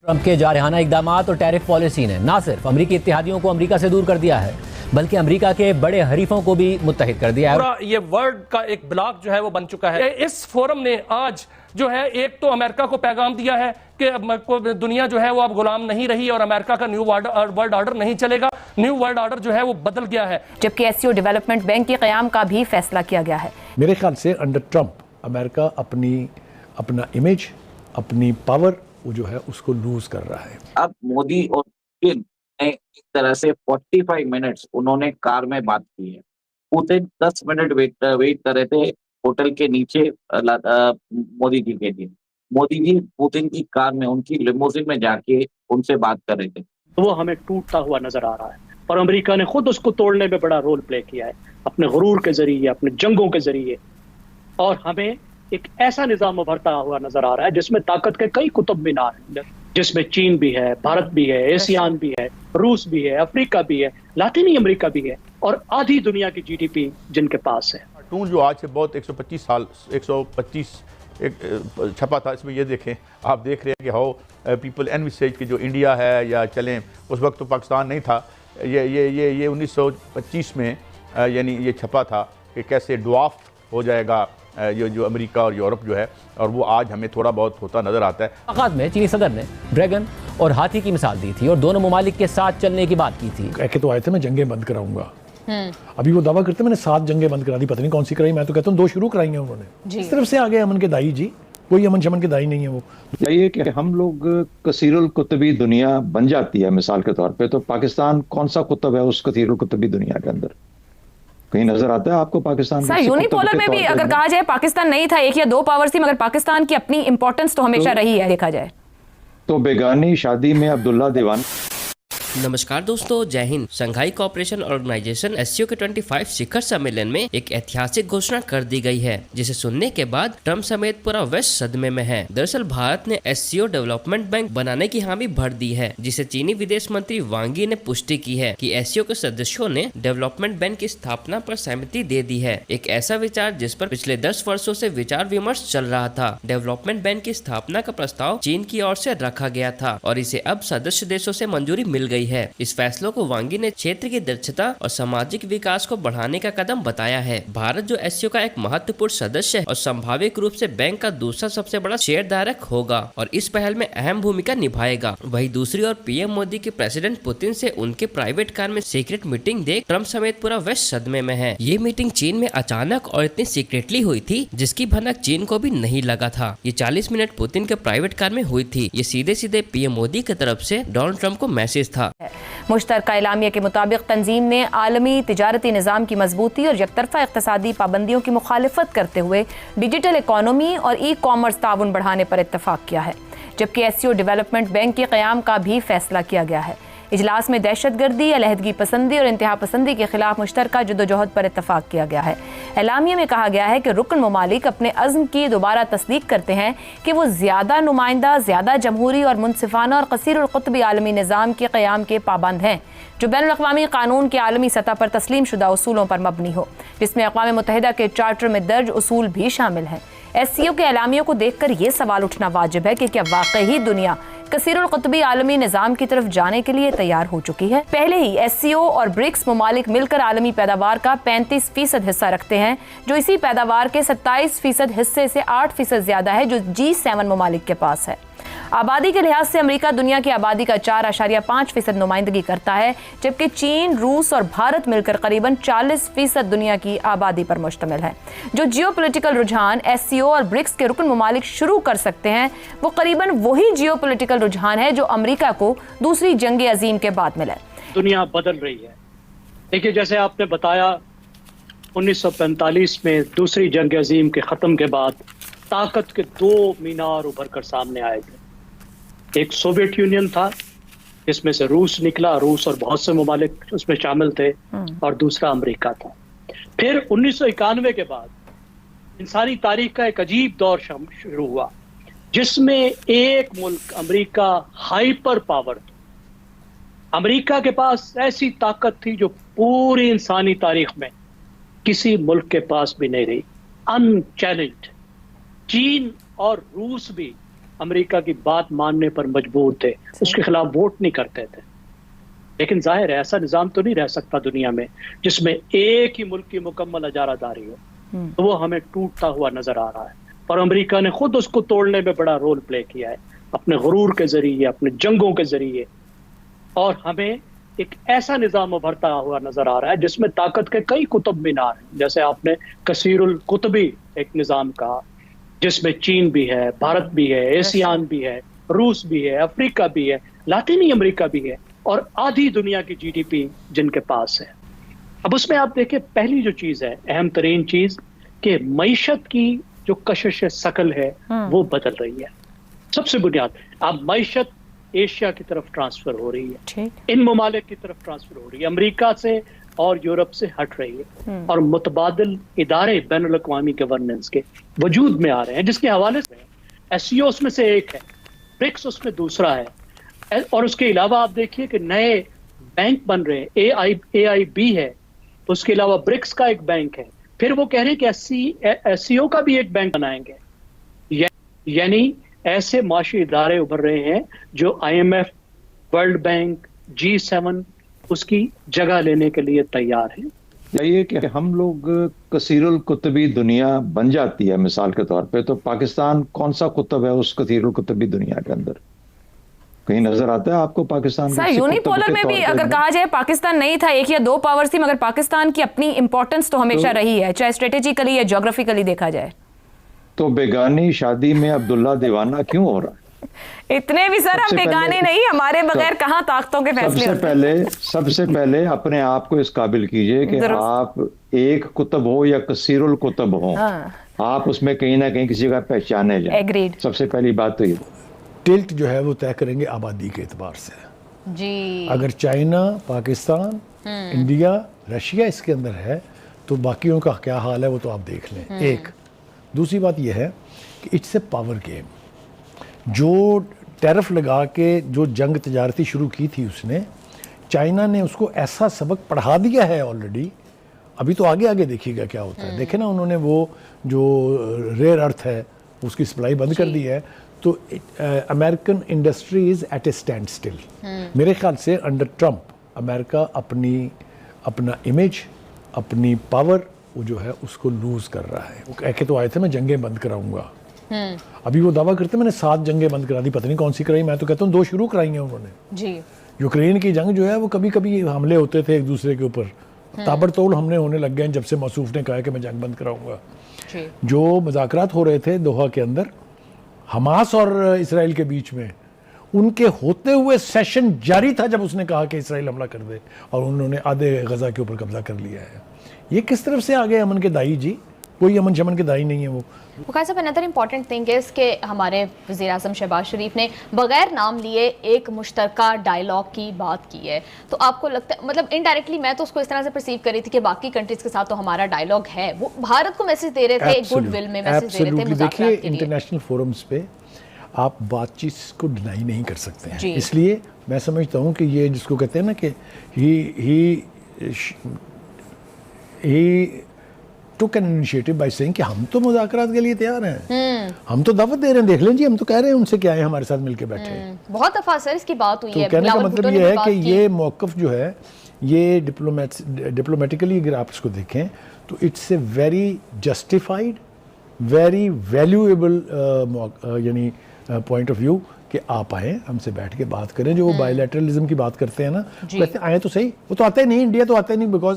Trump के जारहाना इकदाम और टैरिफ पॉलिसी ने न सिर्फ अमरीकी इत्तेहादियों को अमरीका से दूर कर दिया है, बल्कि अमरीका के बड़े हरीफों को भी मुत्तहिद कर दिया है। पूरा ये वर्ल्ड का एक ब्लॉक जो है वो बन चुका है। इस फोरम ने आज जो है एक तो अमेरिका को पैगाम दिया है कि दुनिया जो है वो अब गुलाम नहीं रही और अमेरिका का न्यू वर्ल्ड ऑर्डर नहीं चलेगा। न्यू वर्ल्ड ऑर्डर जो है वो बदल गया है। जबकि एससीओ डेवलपमेंट बैंक के क़याम का भी फैसला किया गया है। मेरे ख्याल से अंडर ट्रंप अमेरिका अपना इमेज, अपनी पावर वो जो है उसको लूज कर रहा है। अब मोदी और पुतिन ने एक तरह से 45 मिनट्स उन्होंने कार में बात की है। पुतिन 10 मिनट वेट कर रहे थे होटल के नीचे मोदी जी के लिए। मोदी जी पुतिन की कार में, उनकी लिमोजिन में जाके उनसे बात कर रहे थे। वो हमें टूटता हुआ नजर आ रहा है और अमेरिका ने खुद उसको तोड़ने में बड़ा रोल प्ले किया है, अपने गुरूर के जरिए, अपने जंगों के जरिए। और हमें एक ऐसा निजाम उभरता हुआ नजर आ रहा है जिसमें ताकत के कई कुतुब मीनार हैं, जिसमें चीन भी है, भारत भी है, एशियान भी है, रूस भी है, अफ्रीका भी है, लातिनी अमेरिका भी है और आधी दुनिया की जीडीपी जिनके पास है। कार्टून जो आज से बहुत 125 छपा था, इसमें ये देखें, आप देख रहे हैं कि हाउ पीपल एनविसेज कि जो इंडिया है या चलें, उस वक्त तो पाकिस्तान नहीं था, ये 1925 में यानी ये छपा था कि कैसे ड्वार्फ हो जाएगा ये जो अमेरिका और यूरोप जो है, और वो आज हमें थोड़ा बहुत होता नजर आता है। मुलाकात में चीनी सदर ने ड्रैगन और हाथी की मिसाल दी थी और दोनों ममालिक के साथ चलने की बात की थी। कह के तो आए थे मैं जंगें बंद कराऊंगा, अभी वो दावा करते मैंने 7 जंगें बंद करा दी, पता नहीं कौन सी कराई। मैं तो कहता हूँ 2 शुरू कराई हैं उन्होंने। इस तरफ से आ गए अमन के दाई जी, कोई अमन शमन के दाई नहीं है वो। ये कि हम लोग कसीरुल कुतुबी दुनिया बन जाती है मिसाल के तौर पे, तो पाकिस्तान कौन सा कुतुब है उस कसीरुल कुतुबी दुनिया के अंदर? कहीं नजर आता है आपको पाकिस्तान? सर यूनिपोलर में भी अगर कहा जाए पाकिस्तान नहीं था, 1 या 2 पावर्स थी, मगर पाकिस्तान की अपनी इंपॉर्टेंस तो हमेशा रही है देखा जाए तो। बेगानी शादी में अब्दुल्ला दीवान। नमस्कार दोस्तों, जय हिंद। शंघाई कोऑपरेशन ऑर्गेनाइजेशन एससीओ के 25 शिखर सम्मेलन में एक ऐतिहासिक घोषणा कर दी गई है, जिसे सुनने के बाद ट्रंप समेत पूरा वेस्ट सदमे में है। दरअसल भारत ने एससीओ डेवलपमेंट बैंक बनाने की हामी भर दी है, जिसे चीनी विदेश मंत्री वांग यी ने पुष्टि की है कि एससीओ के सदस्यों ने डेवलपमेंट बैंक की स्थापना पर सहमति दे दी है। एक ऐसा विचार जिस पर पिछले 10 वर्षों से विचार विमर्श चल रहा था। डेवलपमेंट बैंक की स्थापना का प्रस्ताव चीन की ओर से रखा गया था और इसे अब सदस्य देशों से मंजूरी मिल गई है। इस फैसलों को वांग यी ने क्षेत्र की दक्षता और सामाजिक विकास को बढ़ाने का कदम बताया है। भारत जो एससीओ का एक महत्वपूर्ण सदस्य है और संभावित रूप से बैंक का दूसरा सबसे बड़ा शेयरधारक होगा और इस पहल में अहम भूमिका निभाएगा। वहीं दूसरी ओर पीएम मोदी के प्रेसिडेंट पुतिन से उनके प्राइवेट कार में सीक्रेट मीटिंग देख ट्रंप समेत पूरा वेस्ट सदमे में है। ये मीटिंग चीन में अचानक और इतनी सीक्रेटली हुई थी जिसकी भनक चीन को भी नहीं लगा था। ये 40 मिनट पुतिन के प्राइवेट कार में हुई थी। ये सीधे सीधे पीएम मोदी की तरफ से डोनाल्ड ट्रंप को मैसेज था। मुश्तरका एलामिया के मुताबिक तंजीम ने आलमी तिजारती निज़ाम की मजबूती और यकतरफा इक़्तिसादी पाबंदियों की मुखालिफत करते हुए डिजिटल इकॉनमी और ई कॉमर्स ताउन बढ़ाने पर इत्तफाक किया है, जबकि एससीओ डेवलपमेंट बैंक के क़याम का भी फैसला किया गया है। इजलास में दहशतगर्दी, अलहदगी पसंदी और इंतहा पसंदी के खिलाफ मुश्तरका जद्दोजहद पर इत्तफाक किया गया है। एलामिया में कहा गया है कि रुकन ममालिक अपने अज़्म की दोबारा तस्दीक करते हैं कि वो ज़्यादा नुमाइंदा, ज़्यादा जमहूरी और मुनसिफाना और कसीरुल क़ुत्बी आलमी निज़ाम के क़याम के पाबंद हैं, जो बैनुल अक़वामी कानून के आलमी सतह पर तस्लीम शुदा उसूलों पर मबनी हो, जिसमें अक़वाम मुत्तहिदा के चार्टर में दर्ज उसूल भी शामिल हैं। एससीओ के एलामियों को देखकर ये सवाल उठना वाजिब है कि क्या वाकई दुनिया कसीरुल क़ुत्बी आलमी निज़ाम की तरफ जाने के लिए तैयार हो चुकी है। पहले ही एससीओ और ब्रिक्स ममालिक मिलकर आलमी पैदावार का 35% हिस्सा रखते हैं, जो इसी पैदावार के 27% हिस्से से 8% ज्यादा है जो G7 ममालिक के पास है। आबादी के लिहाज से अमेरिका दुनिया की आबादी का 4.5% नुमाइंदगी करता है, जबकि चीन, रूस और भारत मिलकर करीबन 40% दुनिया की आबादी पर मुश्तमिल है। जो जियोपॉलिटिकल रुझान एससीओ और ब्रिक्स के रुकन ममालिक शुरू कर सकते हैं, वो करीबन वही जियोपॉलिटिकल रुझान है जो अमेरिका को दूसरी जंग अजीम के बाद मिला। दुनिया बदल रही है। देखिए, जैसे आपने बताया 1945 में दूसरी जंग अजीम के ख़त्म के बाद ताकत के 2 मीनार उभर कर सामने आए थे। एक सोवियत यूनियन था जिसमें से रूस निकला, रूस और बहुत से ममालिक उसमें शामिल थे, और दूसरा अमेरिका था। फिर 1991 के बाद इंसानी तारीख का एक अजीब दौर शुरू हुआ जिसमें एक मुल्क अमेरिका हाइपर पावर था। अमेरिका के पास ऐसी ताकत थी जो पूरी इंसानी तारीख में किसी मुल्क के पास भी नहीं रही, अनचैलेंज्ड। चीन और रूस भी अमेरिका की बात मानने पर मजबूर थे, उसके खिलाफ वोट नहीं करते थे। लेकिन जाहिर है ऐसा निज़ाम तो नहीं रह सकता दुनिया में जिसमें एक ही मुल्क की मुकम्मल इजारादारी हो, तो वो हमें टूटता हुआ नजर आ रहा है। और अमेरिका ने खुद उसको तोड़ने में बड़ा रोल प्ले किया है, अपने गुरूर के जरिए, अपने जंगों के जरिए। और हमें एक ऐसा निज़ाम उभरता हुआ नजर आ रहा है जिसमें ताकत के कई कुतुब मीनार हैं, जैसे आपने कसीरुल कुतबी एक निज़ाम कहा, जिसमें चीन भी है, भारत भी है, एशियान भी है, रूस भी है, अफ्रीका भी है, लातिनी अमेरिका भी है, और आधी दुनिया की जीडीपी जिनके पास है। अब उसमें आप देखिए, पहली जो चीज है, अहम तरीन चीज, कि मईशत की जो कशिश शकल है वो बदल रही है। सबसे बुनियाद, अब मईशत एशिया की तरफ ट्रांसफर हो रही है, इन ममालिक की तरफ ट्रांसफर हो रही है, अमेरिका से और यूरोप से हट रही है, और मुतबादिल इदारे बैनुल-अक़वामी गवर्नेंस के वजूद में आ रहे हैं, जिसके हवाले से एससीओ उसमें से एक है, ब्रिक्स उसमें दूसरा है, और उसके अलावा आप देखिए कि नए बैंक बन रहे हैं, AIB है, उसके अलावा ब्रिक्स का एक बैंक है, फिर वो कह रहे हैं कि एससीओ का भी एक बैंक बनाएंगे। यानी ऐसे माशी इदारे उभर रहे हैं जो IMF, वर्ल्ड बैंक, G7 उसकी जगह लेने के लिए तैयार हैं। ये कि हम लोग कसीरुल कुतबी दुनिया बन जाती है मिसाल के तौर पे, तो पाकिस्तान कौन सा कुतब है उस कसीरुल कुतबी दुनिया के अंदर? कहीं नजर आता है आपको पाकिस्तान? सर, यूनिपोलर में भी अगर कहा जाए पाकिस्तान नहीं था, एक या दो पावर्स थी, मगर पाकिस्तान की अपनी इंपॉर्टेंस तो हमेशा रही है, चाहे स्ट्रेटेजिकली या ज्योग्राफिकली देखा जाए। तो बेगानी शादी में अब्दुल्ला दीवाना क्यों हो रहा है? इतने भी सर हम बेगाने नहीं, हमारे बगैर कहाँ ताकतों के फैसले होते हैं। सबसे पहले अपने आप को इस काबिल कीजिए कि आप एक कुतब हो या कसीरुल कुतब हो, आप उसमें कहीं ना कहीं किसी का पहचाने जाए। एग्रीड। सबसे पहली बात तो ये टिल्ट जो है वो तय करेंगे आबादी के एतबार से जी। अगर चाइना, पाकिस्तान, इंडिया, रशिया इसके अंदर है तो बाकियों का क्या हाल है वो तो आप देख लें। एक दूसरी बात यह है कि इट्स ए पावर गेम। जो टैरिफ लगा के जो जंग तजारती शुरू की थी उसने, चाइना ने उसको ऐसा सबक पढ़ा दिया है ऑलरेडी। अभी तो आगे आगे देखिएगा क्या होता है। देखे ना, उन्होंने वो जो रेयर अर्थ है उसकी सप्लाई बंद कर दी है, तो American industry is at a standstill. मेरे ख्याल से अंडर ट्रंप अमेरिका अपना इमेज, अपनी पावर वो जो है उसको लूज कर रहा है। वो कह के तो आए थे मैं जंगें बंद कराऊंगा, अभी वो दावा करते मैंने 7 जंगें बंद करा दी, पता नहीं कौन सी कराई। मैं तो कहता हूँ 2 शुरू कराई हैं उन्होंने जी। यूक्रेन की जंग जो है वो कभी कभी हमले होते थे एक दूसरे के ऊपर, ताबड़तोड़ हमले होने लग गए जब से मसूफ ने कहा कि मैं जंग बंद कराऊंगा। जो मुज़ाकरात हो रहे थे दोहा के अंदर हमास और इसराइल के बीच में, उनके होते हुए सेशन जारी था जब उसने कहा कि इसराइल हमला कर दे, और उन्होंने आधे गजा के ऊपर कब्जा कर लिया है। ये किस तरफ से आ गए अमन के दाई जी? कोई अमन शमन के दाई नहीं है वो। वकास साहब, अनदर इम्पॉर्टेंट थिंग इज़ कि हमारे वज़ीर आज़म शहबाज शरीफ ने बगैर नाम लिए एक मुश्तरका डायलॉग की बात की है, तो आपको लगता है, मतलब इनडायरेक्टली मैं तो उसको इस तरह से परसीव कर रही थी कि बाकी कंट्रीज के साथ तो हमारा डायलॉग है, वो भारत को मैसेज दे रहे थे, एक गुड विल में मैसेज दे रहे थे मुज़ाकरात के लिए। इंटरनेशनल फोरम्स पे आप बातचीत को डिनाई नहीं कर सकते हैं, इसलिए मैं समझता हूँ कि ये जिसको कहते हैं ना कि ही took an initiative by saying कि हम तो मुज़ाकरात के लिए तैयार हैं, हम तो दावत दे रहे हैं, देख लें जी, हम तो कह रहे हैं उनसे क्या है, हमारे साथ मिलके बैठे। बहुत दफा सर इसकी बात हुई है। तो कहने का मतलब ये है कि ये मौक़िफ़ जो है ये डिप्लोमेटिकली अगर आप इसको देखें तो it's a very justified, very valuable यानी पॉइंट ऑफ व्यू कि आप आए हमसे बैठ के बात करें। जो वो बायलैटरलिज्म की बात करते हैं ना, कहते हैं आए तो सही, वो तो आते ही नहीं, इंडिया तो आता ही नहीं, बिकॉज